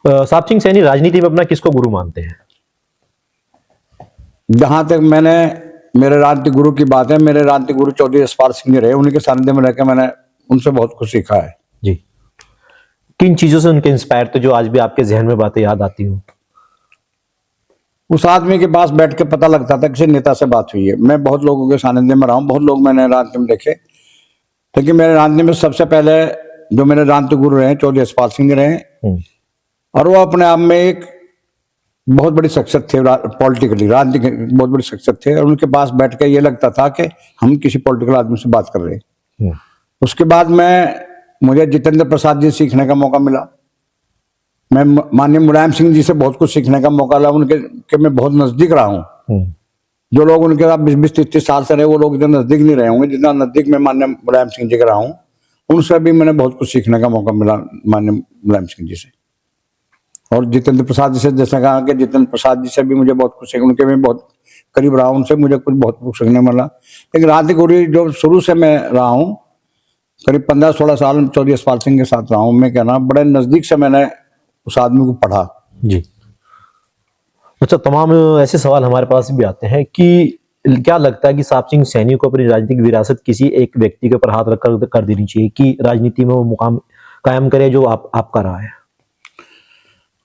साहब सिंह सैनी राजनीति में अपना किसको गुरु मानते हैं? जहां तक मैंने मेरे राजनीतिक गुरु की बात है, मेरे राजनीतिक गुरु चौधरी यशपाल सिंह रहे, उनके सानिध्य में रहकर मैंने उनसे बहुत कुछ सीखा है। जी, किन चीजों से उनके इंस्पायर थे जो आज भी आपके जहन में बातें याद आती हूँ? उस आदमी के पास बैठ के पता लगता था किसी नेता से बात हुई है। मैं बहुत लोगों के सानिध्य में रहा हूँ, बहुत लोग मैंने राजनीति में देखे, लेकिन मेरे राजनीति में सबसे पहले जो मेरे राजनीतिक गुरु रहे चौधरी यशपाल सिंह रहे, और वो अपने आप में एक बहुत बड़ी शख्सियत थे, पॉलिटिकली राजनीतिक बहुत बड़ी शख्सियत थे, और उनके पास बैठ के ये लगता था कि हम किसी पॉलिटिकल आदमी से बात कर रहे हैं। उसके बाद मुझे जितेंद्र प्रसाद जी सीखने का मौका मिला, मैं माननीय मुलायम सिंह जी से बहुत कुछ सीखने का मौका मिला, उनके के मैं बहुत नजदीक रहा हूँ। जो लोग उनके साथ 20-30 साल से रहे, वो लोग इतना नजदीक नहीं रहे होंगे जितना नजदीक मैं माननीय मुलायम सिंह जी का रहा हूँ। उनसे भी मैंने बहुत कुछ सीखने का मौका मिला, माननीय मुलायम सिंह जी से। और जितेंद्र प्रसाद जी से, जैसा कहा कि जितेंद्र प्रसाद जी से भी मुझे बहुत कुछ सीखने, उनके भी बहुत करीब रहा, उनसे मुझे कुछ बहुत कुछ सीखने मिला। लेकिन राजनीतिक गुरु जो शुरू से मैं रहा हूँ, करीब 15-16 साल चौधरी यशपाल सिंह के साथ रहा हूँ, मैं कहना बड़े नजदीक से मैंने उस आदमी को पढ़ा। जी, अच्छा, तमाम ऐसे सवाल हमारे पास भी आते हैं कि क्या लगता है कि साहब सिंह सैनी को अपनी राजनीतिक विरासत किसी एक व्यक्ति के ऊपर हाथ रखकर कर देनी चाहिए कि राजनीति में वो मुकाम कायम करे जो आपका रहा है?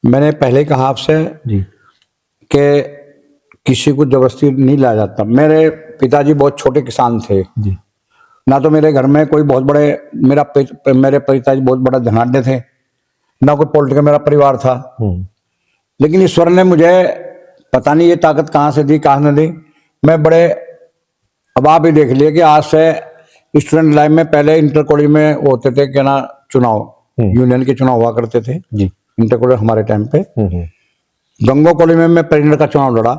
मैंने पहले कहा आपसे जी कि किसी को जबरदस्ती नहीं लाया जाता। मेरे पिताजी बहुत छोटे किसान थे जी, ना, तो मेरे घर में कोई बहुत बड़े मेरे पिताजी बहुत बड़ा धनाढ्य थे, ना कोई पॉलिटिकल मेरा परिवार था। लेकिन ईश्वर ने मुझे पता नहीं ये ताकत कहाँ से दी, कहाँ न दी। मैं बड़े अब आप ही देख लिए कि आज से स्टूडेंट लाइफ में पहले इंटर कॉलेज में होते थे क्या ना, चुनाव यूनियन के चुनाव हुआ करते थे जी, इंटर कॉलेज हमारे टाइम पे। गंगो कॉलेज में मैं प्रेसिडेंट का चुनाव लड़ा,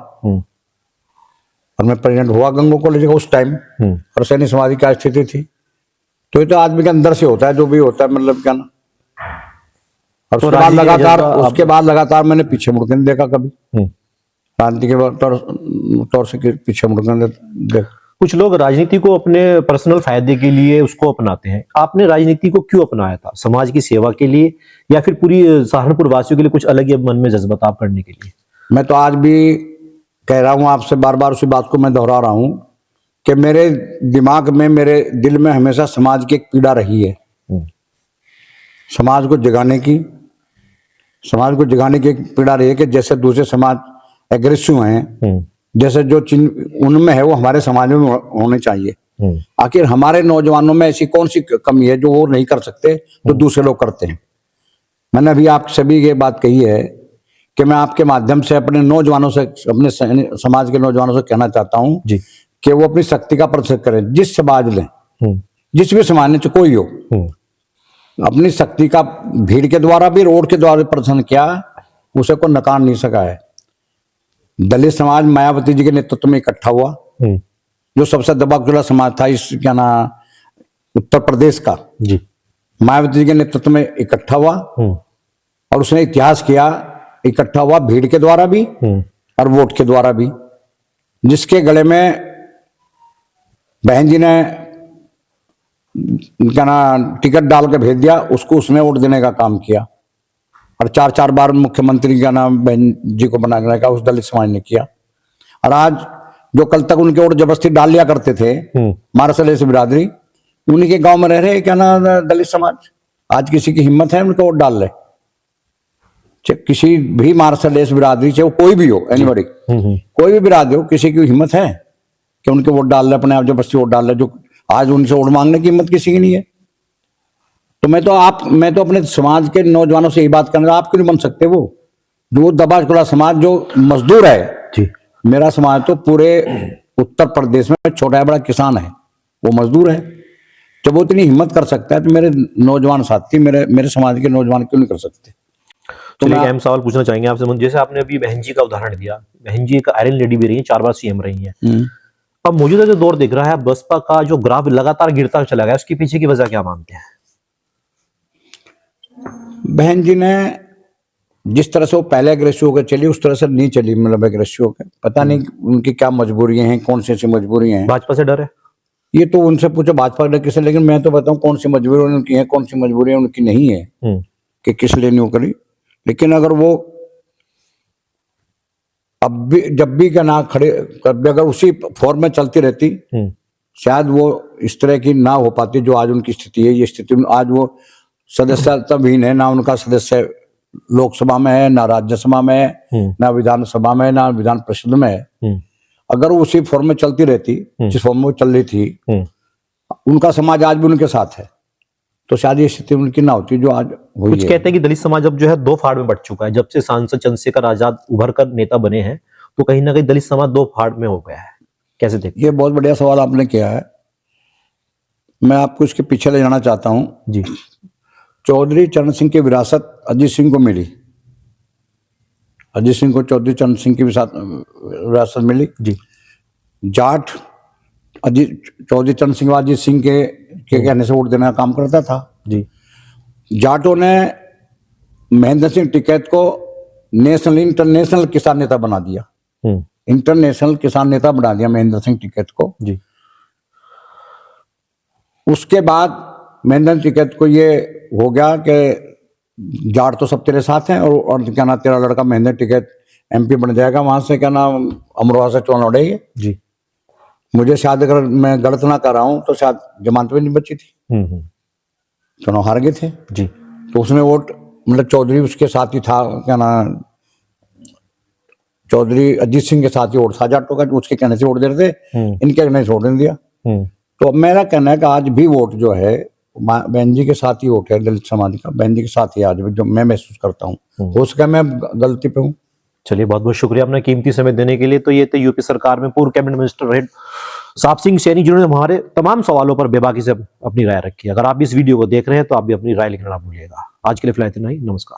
और मैं प्रेसिडेंट हुआ गंगो कॉलेज का उस टाइम। और सैनी समाधि की स्थिति थी, तो ये तो आदमी के अंदर से होता है, जो भी होता है, मतलब क्या ना। और उसके बाद लगातार मैंने पीछे मुड़कर नहीं देखा कभी, राजनीति के तौर से पीछे मुड़कर देखा। कुछ लोग राजनीति को अपने पर्सनल फायदे के लिए उसको अपनाते हैं, आपने राजनीति को क्यों अपनाया था? समाज की सेवा के लिए या फिर पूरी सहारनपुर वासियों के लिए कुछ अलग ही मन में जज्बा आप करने के लिए? मैं तो आज भी कह रहा हूं आपसे, बार बार उसी बात को मैं दोहरा रहा हूं कि मेरे दिमाग में, मेरे दिल में हमेशा समाज की एक पीड़ा रही है। समाज को जगाने की एक पीड़ा रही है कि जैसे दूसरे समाज एग्रेसिव हैं, जैसे जो चिन्ह उनमें है वो हमारे समाज में होने चाहिए। आखिर हमारे नौजवानों में ऐसी कौन सी कमी है जो वो नहीं कर सकते जो दूसरे लोग करते हैं? मैंने अभी आप सभी ये बात कही है कि मैं आपके माध्यम से अपने नौजवानों से, अपने समाज के नौजवानों से कहना चाहता हूँ कि वो अपनी शक्ति का प्रदर्शन करें। जिस समाज लें, जिस भी समाज में कोई हो, अपनी शक्ति का भीड़ के द्वारा भी, रोड के द्वारा भी प्रदर्शन किया, उसे को नकार नहीं सका है। दलित समाज मायावती जी के नेतृत्व में इकट्ठा हुआ, जो सबसे दबाकुचला समाज था इस क्या ना उत्तर प्रदेश का, मायावती जी के नेतृत्व में इकट्ठा हुआ, और उसने इतिहास किया। इकट्ठा हुआ भीड़ के द्वारा भी और वोट के द्वारा भी। जिसके गले में बहन जी ने क्या ना टिकट डाल के भेज दिया, उसको उसने वोट देने का काम किया, और 4-4 बार मुख्यमंत्री का नाम बहन जी को बनाने का उस दलित समाज ने किया। और आज जो कल तक उनके वोट जबरदस्ती डाल लिया करते थे, मार्शल बिरादरी, उन्हीं के गांव में रह रहे क्या ना दलित समाज, आज किसी की हिम्मत है उनको वोट डाल ले? किसी भी मार्शल बिरादरी, चाहे वो कोई भी हो, एनीबॉडी, कोई भी बिरादरी हो, किसी की हिम्मत है कि उनके वोट डाल ले, अपने आप जबरदस्ती वोट डाल ले? जो आज उनसे वोट मांगने की हिम्मत किसी की नहीं है। तो मैं तो अपने समाज के नौजवानों से यही बात करना, आप क्यों नहीं बन सकते वो जो दबा खुला समाज, जो मजदूर है जी। मेरा समाज तो पूरे उत्तर प्रदेश में छोटा बड़ा किसान है, वो मजदूर है। जब वो इतनी हिम्मत कर सकता है तो मेरे नौजवान साथी, मेरे समाज के नौजवान क्यों नहीं कर सकते? तो एक अहम सवाल पूछना चाहेंगे आपसे, जैसे आपने अभी बहन जी का उदाहरण दिया, बहन जी एक आयरन लेडी भी रही है, 4 बार सीएम रही है। अब मौजूदा जो दौर दिख रहा है, बसपा का जो ग्राफ लगातार गिरता चला गया, उसके पीछे की वजह क्या मानते हैं? बहन जी ने जिस तरह से वो पहले अग्रेसिव होकर चली, उस तरह से नहीं चली, मतलब अग्रेसिव होकर। पता नहीं उनकी क्या मजबूरियां हैं, कौन सी ऐसी मजबूरियां हैं। भाजपा से डर है, ये तो उनसे पूछो भाजपा डर किसे। लेकिन मैं तो बताऊं कौन सी मजबूरी उनकी है, कौन सी मजबूरियां उनकी नहीं है कि किस लिए नहीं करी। लेकिन अगर वो अब भी जब भी क्या ना खड़े कभी अगर उसी फॉर्म में चलती रहती, शायद वो इस तरह की ना हो पाती जो आज उनकी स्थिति है। ये स्थिति आज वो सदस्यताविहीन है, ना उनका सदस्य लोकसभा में है, ना राज्यसभा में है, ना विधानसभा में, ना विधान परिषद में है। अगर वो उसी फॉर्म में चलती रहती जिस फॉर्म में वो चल रही थी, उनका समाज आज भी उनके साथ है, तो शायद ये स्थिति उनकी ना होती जो आज हुई कुछ है। कहते हैं कि दलित समाज अब जो है दो फाड़ में बट चुका है। जब से सांसद चंद्रशेखर आजाद उभर कर नेता बने हैं, तो कहीं ना कहीं दलित समाज दो फाड़ में हो गया है। कैसे देखते ये बहुत बढ़िया सवाल आपने किया है। मैं आपको इसके पीछे ले जाना चाहता हूं जी। चौधरी चरण सिंह की विरासत अजीत सिंह को मिली। अजीत सिंह को चौधरी चरण सिंह की विरासत मिली। जी। जाट अजीत चौधरी चरण सिंह अजीत सिंह के कहने से वोट देने का काम करता था। जी। जाटों ने महेंद्र सिंह टिकैत को नेशनल इंटरनेशनल किसान नेता बना दिया। इंटरनेशनल किसान नेता बना दिया महेंद्र सिंह टिकैत को। जी। उसके बाद महेंद्र टिकैत को ये हो गया कि जाट तो सब तेरे साथ हैं, और क्या ना तेरा लड़का महेंद्र टिकैत एमपी बन जाएगा, वहां से क्या नाम अमरोहा से चुनाव लड़ेगी। जी। मुझे शायद अगर मैं गलत ना कर रहा हूं तो शायद जमानत भी नहीं बची थी, चुनाव हार गए थे। जी। तो उसने वोट मतलब चौधरी उसके साथ ही था, क्या नाम चौधरी अजीत सिंह के साथ ही वोट था जाटों का, उसके कहने से वोट दे रहे थे, इनके कहने से वोट नहीं दिया। तो अब मेरा कहना है कि आज भी वोट जो है बहन जी के साथ ही वोट है, दलित समाज का बहन जी के साथ ही आज भी, जो मैं महसूस करता हूँ। हो सके मैं गलती पे हूँ। चलिए, बहुत बहुत शुक्रिया अपना कीमती समय देने के लिए। तो ये थे यूपी सरकार में पूर्व कैबिनेट मिनिस्टर रहे साप सिंह सैनी, जिन्होंने हमारे तमाम सवालों पर बेबाकी से अपनी राय रखी। अगर आप इस वीडियो को देख रहे हैं तो आप भी अपनी राय लिखना ना भूलिएगा। आज के लिए फिलहाल इतना ही। नमस्कार।